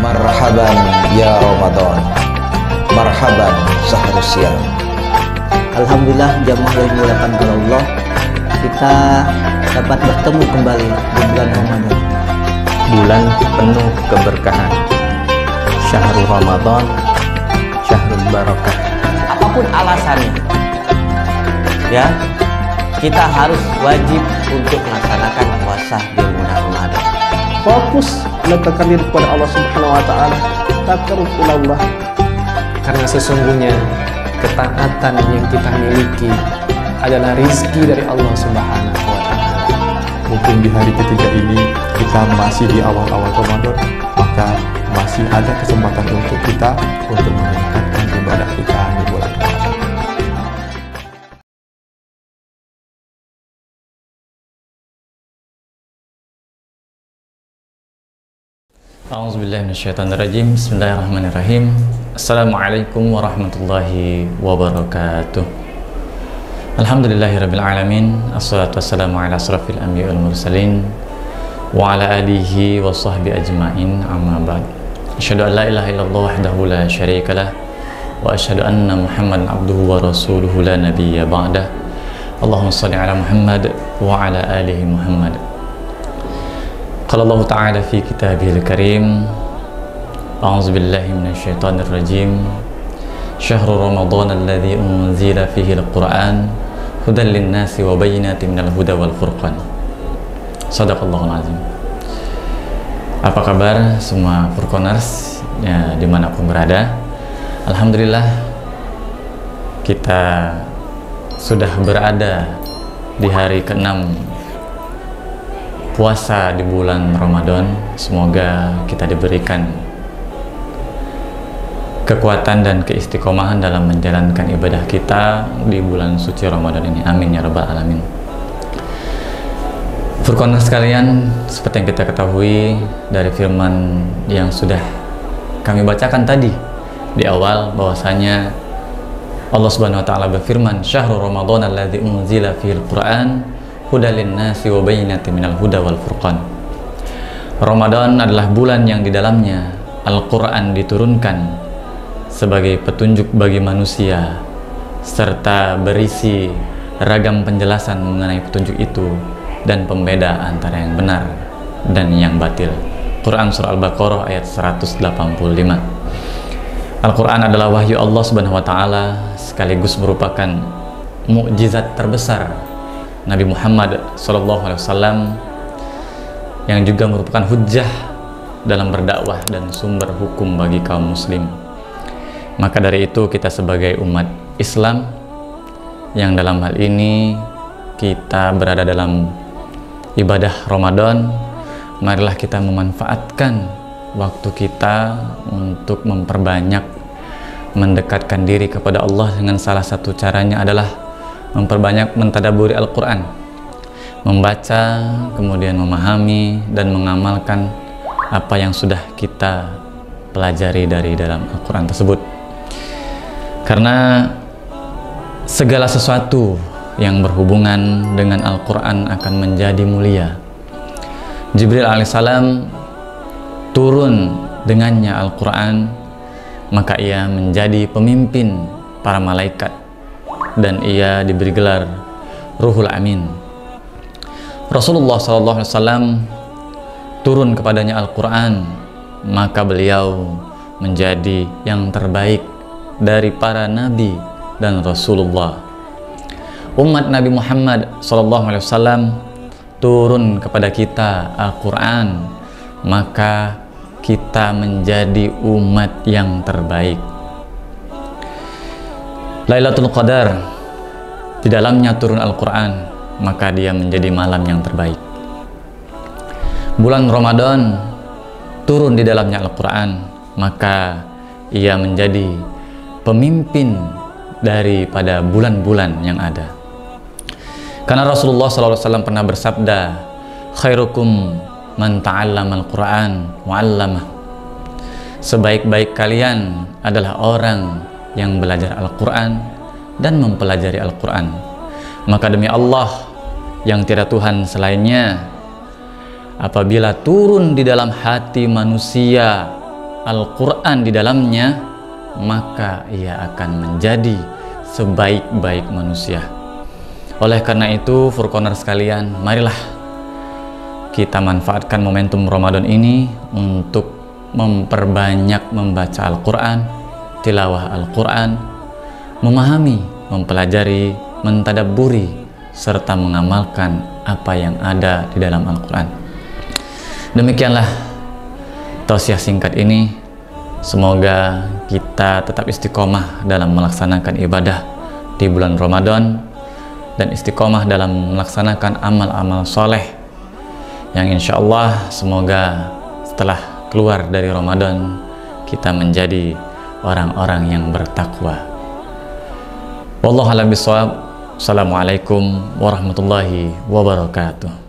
Marhaban ya Ramadan, marhaban syahrus siyam. Alhamdulillah jamaah yang dimuliakan oleh Allah, kita dapat bertemu kembali di bulan Ramadan. Bulan penuh keberkahan. Syahrul Ramadan, syahrul barakah. Apapun alasannya, ya, kita harus wajib untuk melaksanakan puasa di bulan Ramadan. Fokus mendekatkan diri kepada Allah Subhanahu wa taala, taqarrub ila Allah. Karena sesungguhnya ketaatan yang kita miliki adalah rizki dari Allah Subhanahu wa taala. Mungkin di hari ketiga ini kita masih di awal-awal Ramadan, maka masih ada kesempatan untuk kita untuk meningkatkan ibadah kita di bulan Ramadan. A'udzubillahi minasyaitonirrajim. Bismillahirrahmanirrahim. Assalamualaikum warahmatullahi wabarakatuh. Alhamdulillahirabbil alamin. Assalatu wassalamu ala asrofil anbiya'i wal mursalin wa ala alihi wa sahbihi ajmain. Amma ba'd. Asyhadu an la ilaha illallah wahdahu la syarikalah wa asyhadu anna Muhammadan abduhu wa rasuluhu la nabiyya ba'dah. Allahumma shalli ala Muhammad wa ala alihi Muhammad. Qala Allah Ta'ala fi kitabihil karim. A'udzu billahi minasyaitonir rajim. Syahrul Ramadan alladzi unzila fihi al-Qur'an hudan lin-nasi wa bayyinatin minal huda wal furqan. Shadaqallahul azim. Apa kabar semua Furqoners ya, dimanapun berada? Alhamdulillah kita sudah berada di hari ke-6 puasa di bulan Ramadan. Semoga kita diberikan kekuatan dan keistiqomahan dalam menjalankan ibadah kita di bulan suci Ramadan ini. Amin ya rabbal alamin. Furqoners sekalian, seperti yang kita ketahui dari firman yang sudah kami bacakan tadi di awal, bahwasanya Allah Subhanahu wa taala berfirman, "Syahrul Ramadan alladzi unzila fihil Qur'an hudan lin-nasi wa bayyinatin minal huda wal furqan." Ramadan adalah bulan yang di dalamnya Al-Qur'an diturunkan sebagai petunjuk bagi manusia serta berisi ragam penjelasan mengenai petunjuk itu dan pembeda antara yang benar dan yang batil. Quran surah Al-Baqarah ayat 185. Al-Quran adalah wahyu Allah Subhanahu wa taala, sekaligus merupakan mukjizat terbesar Nabi Muhammad SAW, yang juga merupakan hujjah dalam berdakwah dan sumber hukum bagi kaum muslim. Maka dari itu kita sebagai umat Islam yang dalam hal ini kita berada dalam ibadah Ramadan, marilah kita memanfaatkan waktu kita untuk memperbanyak mendekatkan diri kepada Allah. Dengan salah satu caranya adalah memperbanyak mentadaburi Al-Quran, membaca, kemudian memahami dan mengamalkan apa yang sudah kita pelajari dari dalam Al-Quran tersebut. Karena segala sesuatu yang berhubungan dengan Al-Quran akan menjadi mulia. Jibril alaihissalam turun dengannya Al-Quran, maka ia menjadi pemimpin para malaikat dan ia diberi gelar Ruhul Amin. Rasulullah SAW turun kepadanya Al-Quran, maka beliau menjadi yang terbaik dari para nabi dan Rasulullah. Umat Nabi Muhammad SAW turun kepada kita Al-Quran, maka kita menjadi umat yang terbaik. Lailatul Qadar, di dalamnya turun Al-Quran, maka dia menjadi malam yang terbaik. Bulan Ramadan turun di dalamnya Al-Quran, maka ia menjadi pemimpin daripada bulan-bulan yang ada. Karena Rasulullah SAW pernah bersabda, "Khairukum man ta'allama al-Qur'an wa 'allamah." Sebaik-baik kalian adalah orang yang belajar Al-Quran dan mempelajari Al-Quran. Maka demi Allah yang tiada Tuhan selainnya, apabila turun di dalam hati manusia Al-Quran di dalamnya, maka ia akan menjadi sebaik-baik manusia. Oleh karena itu, Furqoners sekalian, marilah kita manfaatkan momentum Ramadan ini untuk memperbanyak membaca Al-Quran, tilawah Al-Quran, memahami, mempelajari, mentadabburi, serta mengamalkan apa yang ada di dalam Al-Quran. Demikianlah tausiah singkat ini. Semoga kita tetap istiqomah dalam melaksanakan ibadah di bulan Ramadan dan istiqomah dalam melaksanakan amal-amal soleh yang insya Allah semoga setelah keluar dari Ramadan kita menjadi orang-orang yang bertakwa. Wallahu a'lam bishawab. Assalamualaikum warahmatullahi wabarakatuh.